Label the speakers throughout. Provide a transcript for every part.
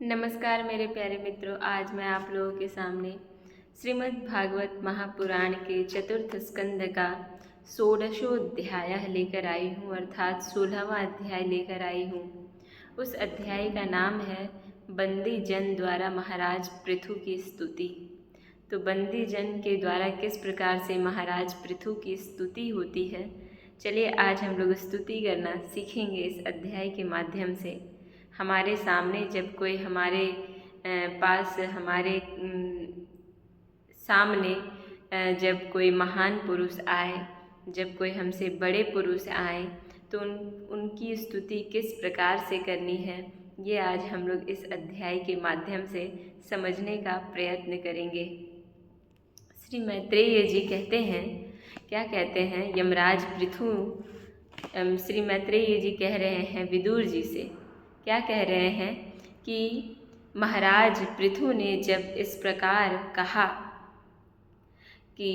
Speaker 1: नमस्कार मेरे प्यारे मित्रों। आज मैं आप लोगों के सामने श्रीमद् भागवत महापुराण के चतुर्थ स्कंद का षोडशोध्याय लेकर आई हूँ, अर्थात 16वां अध्याय लेकर आई हूँ। उस अध्याय का नाम है बंदी जन द्वारा महाराज पृथु की स्तुति। तो बंदी जन के द्वारा किस प्रकार से महाराज पृथु की स्तुति होती है, चलिए आज हम लोग स्तुति करना सीखेंगे इस अध्याय के माध्यम से। हमारे सामने जब कोई हमारे पास हमारे सामने जब कोई महान पुरुष आए, जब कोई हमसे बड़े पुरुष आए, तो उनकी स्तुति किस प्रकार से करनी है, ये आज हम लोग इस अध्याय के माध्यम से समझने का प्रयत्न करेंगे। श्री मैत्रेय जी कहते हैं, क्या कहते हैं, यमराज पृथु श्री मैत्रेय जी कह रहे हैं विदुर जी से, क्या कह रहे हैं कि महाराज पृथु ने जब इस प्रकार कहा कि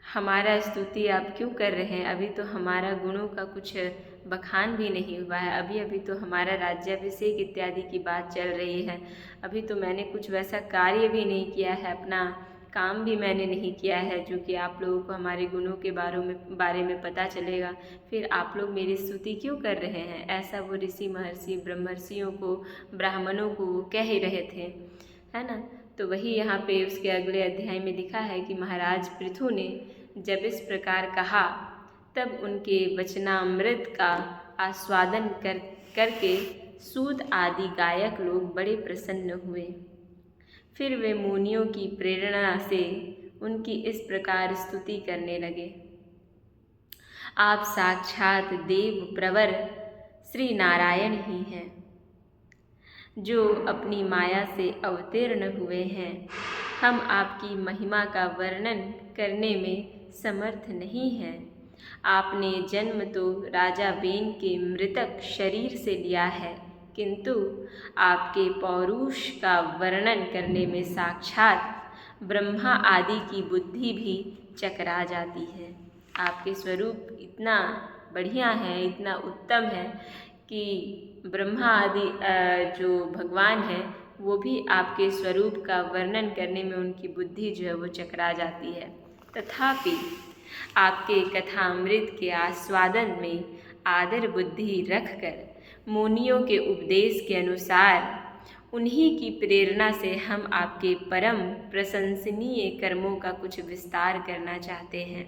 Speaker 1: हमारा स्तुति आप क्यों कर रहे हैं, अभी तो हमारा गुणों का कुछ बखान भी नहीं हुआ है, अभी तो हमारा राज्याभिषेक इत्यादि की बात चल रही है, अभी तो मैंने कुछ वैसा कार्य भी नहीं किया है, अपना काम भी मैंने नहीं किया है जो कि आप लोगों को हमारे गुणों के बारे में पता चलेगा, फिर आप लोग मेरी स्तुति क्यों कर रहे हैं। ऐसा वो ऋषि महर्षि ब्रह्मर्षियों को, ब्राह्मणों को कह ही रहे थे, है ना। तो वही यहाँ पे उसके अगले अध्याय में लिखा है कि महाराज पृथु ने जब इस प्रकार कहा, तब उनके वचनामृत का आस्वादन करके सूत आदि गायक लोग बड़े प्रसन्न हुए। फिर वे मुनियों की प्रेरणा से उनकी इस प्रकार स्तुति करने लगे। आप साक्षात देव प्रवर श्री नारायण ही हैं, जो अपनी माया से अवतीर्ण हुए हैं। हम आपकी महिमा का वर्णन करने में समर्थ नहीं हैं। आपने जन्म तो राजा बेन के मृतक शरीर से लिया है, किंतु आपके पौरुष का वर्णन करने में साक्षात ब्रह्मा आदि की बुद्धि भी चकरा जाती है। आपके स्वरूप इतना बढ़िया है, इतना उत्तम है कि ब्रह्मा आदि जो भगवान हैं वो भी आपके स्वरूप का वर्णन करने में उनकी बुद्धि जो है वो चकरा जाती है। तथापि आपके कथामृत के आस्वादन में आदर बुद्धि रखकर मुनियों के उपदेश के अनुसार उन्हीं की प्रेरणा से हम आपके परम प्रशंसनीय कर्मों का कुछ विस्तार करना चाहते हैं।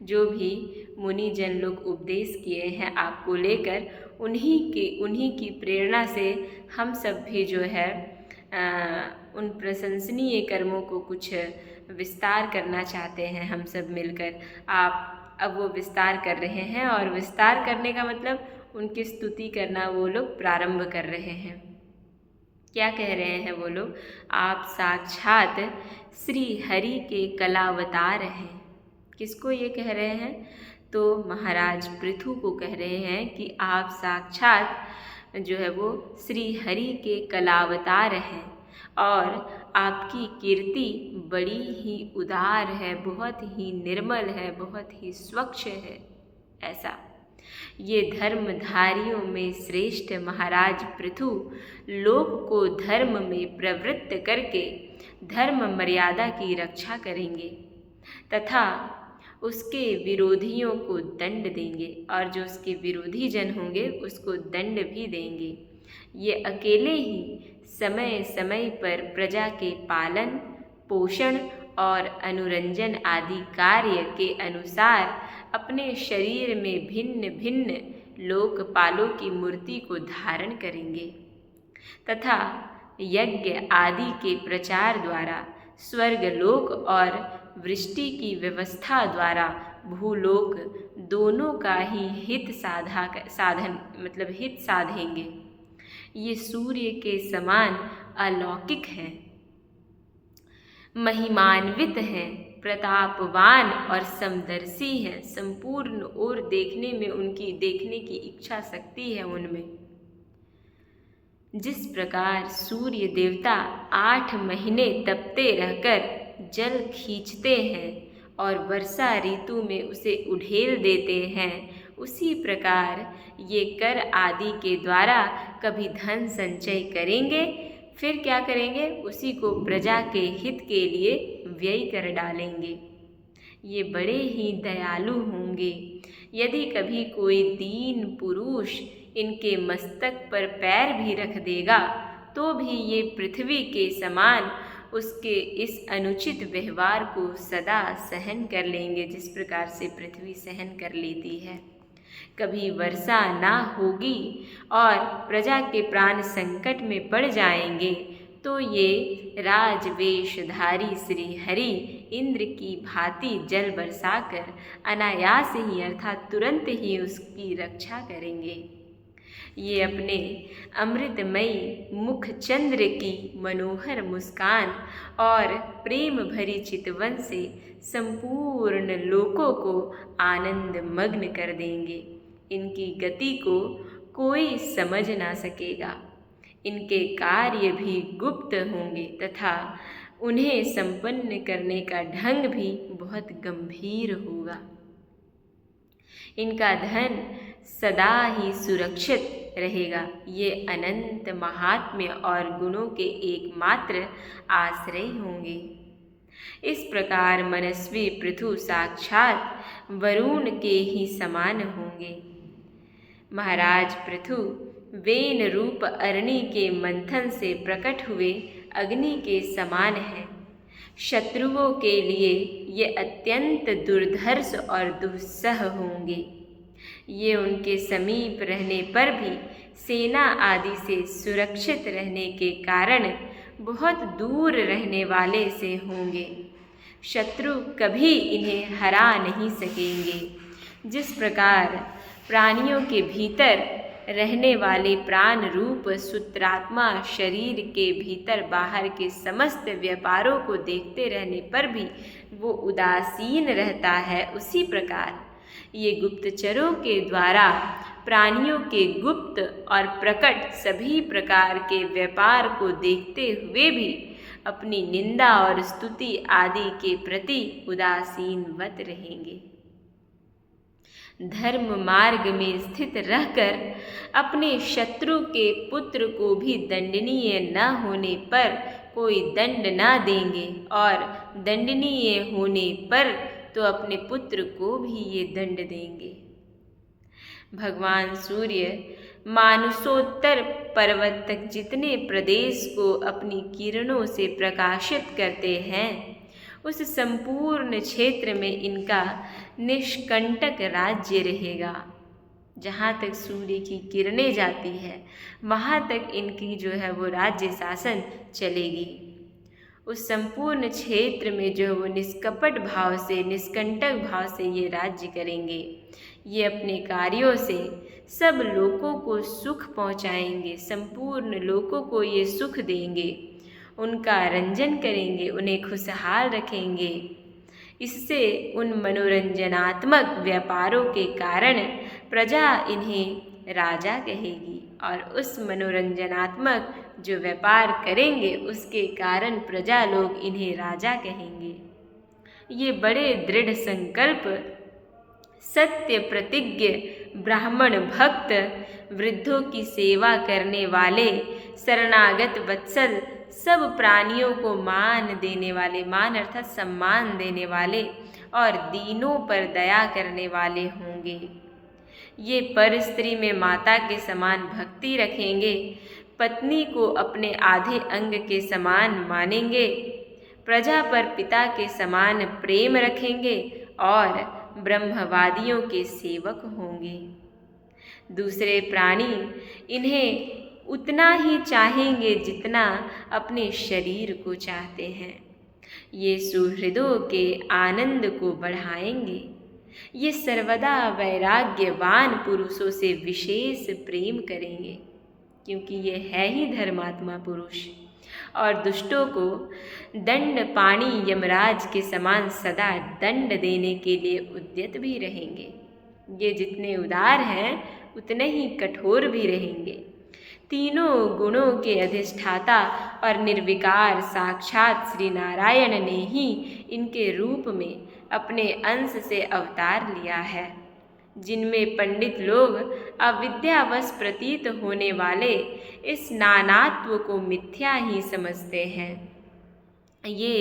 Speaker 1: जो भी मुनि जन लोग उपदेश किए हैं आपको लेकर, उन्हीं की प्रेरणा से हम सब भी जो है उन प्रशंसनीय कर्मों को कुछ विस्तार करना चाहते हैं हम सब मिलकर। आप अब वो विस्तार कर रहे हैं, और विस्तार करने का मतलब उनकी स्तुति करना वो लोग प्रारंभ कर रहे हैं। क्या कह रहे हैं वो लोग, आप साक्षात श्री हरि के कलावतार हैं। किसको ये कह रहे हैं, तो महाराज पृथु को कह रहे हैं कि आप साक्षात जो है वो श्री हरि के कलावतार हैं, और आपकी कीर्ति बड़ी ही उदार है, बहुत ही निर्मल है, बहुत ही स्वच्छ है। ऐसा ये धर्मधारियों में श्रेष्ठ महाराज पृथु लोक को धर्म में प्रवृत्त करके धर्म मर्यादा की रक्षा करेंगे तथा उसके विरोधियों को दंड देंगे, और जो उसके विरोधी जन होंगे उसको दंड भी देंगे। ये अकेले ही समय समय पर प्रजा के पालन पोषण और अनुरंजन आदि कार्य के अनुसार अपने शरीर में भिन्न भिन्न लोकपालों की मूर्ति को धारण करेंगे तथा यज्ञ आदि के प्रचार द्वारा स्वर्गलोक और वृष्टि की व्यवस्था द्वारा भूलोक दोनों का ही हित साधेंगे। ये सूर्य के समान अलौकिक हैं, महिमान्वित हैं, प्रतापवान और समदर्शी हैं। संपूर्ण ओर देखने में उनकी देखने की इच्छा शक्ति है उनमें। जिस प्रकार सूर्य देवता 8 महीने तपते रहकर जल खींचते हैं और वर्षा ऋतु में उसे उड़ेल देते हैं, उसी प्रकार ये कर आदि के द्वारा कभी धन संचय करेंगे, फिर क्या करेंगे, उसी को प्रजा के हित के लिए व्यय कर डालेंगे। ये बड़े ही दयालु होंगे। यदि कभी कोई दीन पुरुष इनके मस्तक पर पैर भी रख देगा तो भी ये पृथ्वी के समान उसके इस अनुचित व्यवहार को सदा सहन कर लेंगे, जिस प्रकार से पृथ्वी सहन कर लेती है। कभी वर्षा ना होगी और प्रजा के प्राण संकट में पड़ जाएंगे तो ये राजवेशधारी श्री हरि इंद्र की भांति जल बरसाकर अनायास ही अर्थात तुरंत ही उसकी रक्षा करेंगे। ये अपने अमृतमयी मुख चंद्र की मनोहर मुस्कान और प्रेम भरी चितवन से संपूर्ण लोकों को आनंद मग्न कर देंगे। इनकी गति को कोई समझ ना सकेगा। इनके कार्य भी गुप्त होंगे तथा उन्हें संपन्न करने का ढंग भी बहुत गंभीर होगा। इनका धन सदा ही सुरक्षित रहेगा। ये अनंत महात्म्य और गुणों के एकमात्र आश्रय होंगे। इस प्रकार मनस्वी पृथु साक्षात वरुण के ही समान होंगे। महाराज पृथु वेन रूप अरणि के मंथन से प्रकट हुए अग्नि के समान है। शत्रुओं के लिए ये अत्यंत दुर्धर्ष और दुस्सह होंगे। ये उनके समीप रहने पर भी सेना आदि से सुरक्षित रहने के कारण बहुत दूर रहने वाले से होंगे। शत्रु कभी इन्हें हरा नहीं सकेंगे। जिस प्रकार प्राणियों के भीतर रहने वाले प्राण रूप सूत्रात्मा शरीर के भीतर बाहर के समस्त व्यापारों को देखते रहने पर भी वो उदासीन रहता है, उसी प्रकार ये गुप्तचरों के द्वारा प्राणियों के गुप्त और प्रकट सभी प्रकार के व्यापार को देखते हुए भी अपनी निंदा और स्तुति आदि के प्रति उदासीनवत रहेंगे। धर्म मार्ग में स्थित रहकर अपने शत्रु के पुत्र को भी दंडनीय न होने पर कोई दंड न देंगे और दंडनीय होने पर तो अपने पुत्र को भी ये दंड देंगे। भगवान सूर्य मानसोत्तर पर्वत तक जितने प्रदेश को अपनी किरणों से प्रकाशित करते हैं उस संपूर्ण क्षेत्र में इनका निष्कंटक राज्य रहेगा। जहाँ तक सूर्य की किरणें जाती है वहाँ तक इनकी जो है वो राज्य शासन चलेगी। उस संपूर्ण क्षेत्र में जो वो निष्कपट भाव से निष्कंटक भाव से ये राज्य करेंगे। ये अपने कार्यों से सब लोगों को सुख पहुँचाएंगे, संपूर्ण लोगों को ये सुख देंगे, उनका रंजन करेंगे, उन्हें खुशहाल रखेंगे। इससे उन मनोरंजनात्मक व्यापारों के कारण प्रजा इन्हें राजा कहेगी और उस मनोरंजनात्मक जो व्यापार करेंगे उसके कारण प्रजा लोग इन्हें राजा कहेंगे। ये बड़े दृढ़ संकल्प, सत्य प्रतिज्ञ, ब्राह्मण भक्त, वृद्धों की सेवा करने वाले, शरणागत वत्सल, सब प्राणियों को मान देने वाले, मान अर्थात सम्मान देने वाले और दीनों पर दया करने वाले होंगे। ये पर स्त्री में माता के समान भक्ति रखेंगे, पत्नी को अपने आधे अंग के समान मानेंगे, प्रजा पर पिता के समान प्रेम रखेंगे और ब्रह्मवादियों के सेवक होंगे। दूसरे प्राणी इन्हें उतना ही चाहेंगे जितना अपने शरीर को चाहते हैं। ये सुहृदों के आनंद को बढ़ाएंगे। ये सर्वदा वैराग्यवान पुरुषों से विशेष प्रेम करेंगे क्योंकि ये है ही धर्मात्मा पुरुष। और दुष्टों को दंड पाणी यमराज के समान सदा दंड देने के लिए उद्यत भी रहेंगे। ये जितने उदार हैं उतने ही कठोर भी रहेंगे। तीनों गुणों के अधिष्ठाता और निर्विकार साक्षात श्री नारायण ने ही इनके रूप में अपने अंश से अवतार लिया है। जिनमें पंडित लोग अविद्यावश प्रतीत होने वाले इस नानात्व को मिथ्या ही समझते हैं। ये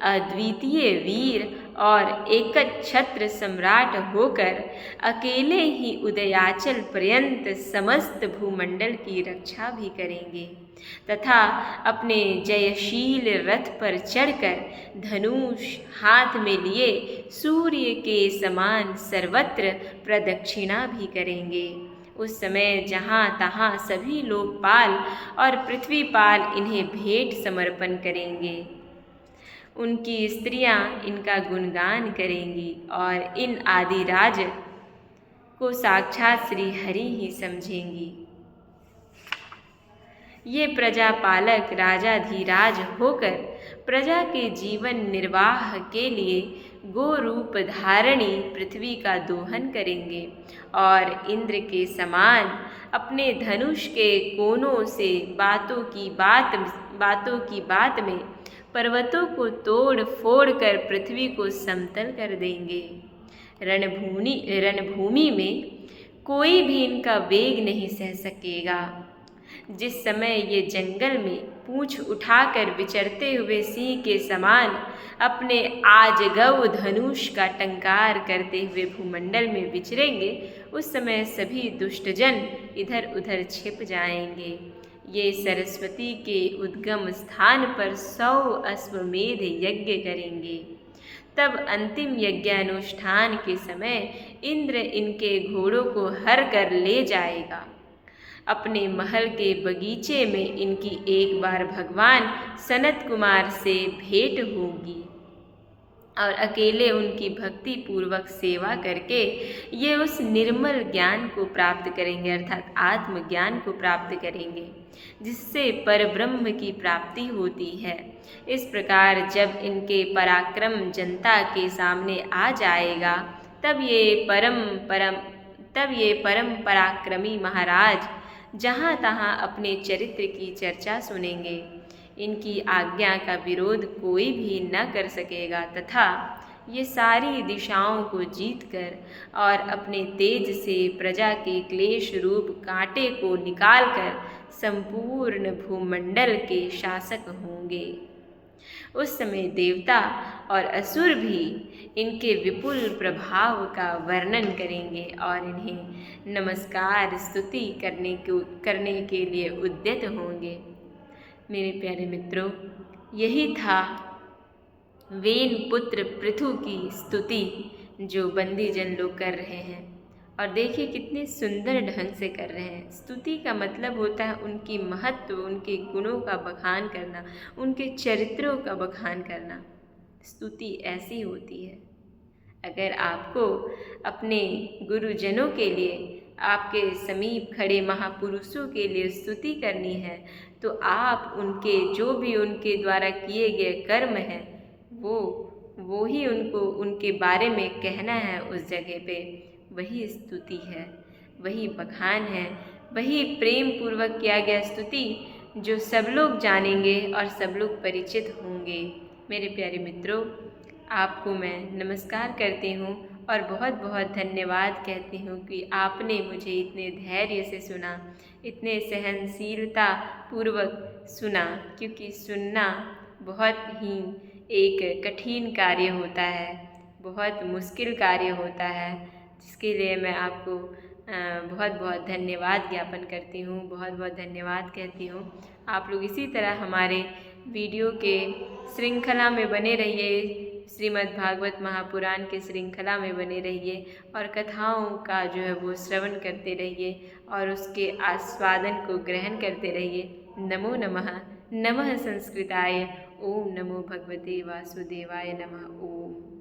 Speaker 1: अद्वितीय वीर और एकछत्र सम्राट होकर अकेले ही उदयाचल पर्यंत समस्त भूमंडल की रक्षा भी करेंगे तथा अपने जयशील रथ पर चढ़कर धनुष हाथ में लिए सूर्य के समान सर्वत्र प्रदक्षिणा भी करेंगे। उस समय जहाँ तहाँ सभी लोकपाल और पृथ्वीपाल इन्हें भेंट समर्पण करेंगे। उनकी स्त्रियां इनका गुणगान करेंगी और इन आदिराज को साक्षात श्री हरि ही समझेंगी। ये प्रजापालक राजाधिराज होकर प्रजा के जीवन निर्वाह के लिए गो रूप धारणी पृथ्वी का दोहन करेंगे और इंद्र के समान अपने धनुष के कोनों से बातों की बात में पर्वतों को तोड़ फोड़ कर पृथ्वी को समतल कर देंगे। रणभूमि में कोई भी इनका वेग नहीं सह सकेगा। जिस समय ये जंगल में पूंछ उठाकर विचरते हुए सिंह के समान अपने आजगव धनुष का टंकार करते हुए भूमंडल में विचरेंगे, उस समय सभी दुष्टजन इधर उधर छिप जाएंगे। ये सरस्वती के उद्गम स्थान पर 100 अश्वमेध यज्ञ करेंगे। तब अंतिम यज्ञानुष्ठान के समय इंद्र इनके घोड़ों को हर कर ले जाएगा। अपने महल के बगीचे में इनकी एक बार भगवान सनत कुमार से भेंट होगी और अकेले उनकी भक्ति पूर्वक सेवा करके ये उस निर्मल ज्ञान को प्राप्त करेंगे, अर्थात आत्मज्ञान को प्राप्त करेंगे, जिससे परब्रह्म की प्राप्ति होती है। इस प्रकार जब इनके पराक्रम जनता के सामने आ जाएगा, तब ये परम पराक्रमी महाराज जहाँ तहाँ अपने चरित्र की चर्चा सुनेंगे। इनकी आज्ञा का विरोध कोई भी न कर सकेगा तथा ये सारी दिशाओं को जीतकर और अपने तेज से प्रजा के क्लेश रूप कांटे को निकालकर संपूर्ण भूमंडल के शासक होंगे। उस समय देवता और असुर भी इनके विपुल प्रभाव का वर्णन करेंगे और इन्हें नमस्कार स्तुति करने के लिए उद्यत होंगे। मेरे प्यारे मित्रों, यही था वेन पुत्र पृथु की स्तुति जो बंदी जन लोग कर रहे हैं। और देखिए कितने सुंदर ढंग से कर रहे हैं। स्तुति का मतलब होता है उनकी महत्व, उनके गुणों का बखान करना, उनके चरित्रों का बखान करना। स्तुति ऐसी होती है। अगर आपको अपने गुरुजनों के लिए, आपके समीप खड़े महापुरुषों के लिए स्तुति करनी है, तो आप उनके जो भी उनके द्वारा किए गए कर्म हैं वो ही उनको उनके बारे में कहना है। उस जगह पे वही स्तुति है, वही बखान है, वही प्रेम पूर्वक किया गया स्तुति जो सब लोग जानेंगे और सब लोग परिचित होंगे। मेरे प्यारे मित्रों, आपको मैं नमस्कार करती हूँ और बहुत बहुत धन्यवाद कहती हूँ कि आपने मुझे इतने धैर्य से सुना, इतने सहनशीलता पूर्वक सुना, क्योंकि सुनना बहुत ही एक कठिन कार्य होता है, बहुत मुश्किल कार्य होता है, जिसके लिए मैं आपको बहुत बहुत धन्यवाद ज्ञापन करती हूँ, बहुत बहुत धन्यवाद कहती हूँ। आप लोग इसी तरह हमारे वीडियो के श्रृंखला में बने रहिए, श्रीमद् भागवत महापुराण के श्रृंखला में बने रहिए और कथाओं का जो है वो श्रवण करते रहिए और उसके आस्वादन को ग्रहण करते रहिए। नमो नमः। नमः संस्कृताय। ओम नमो भगवते वासुदेवाय नमः। ओम।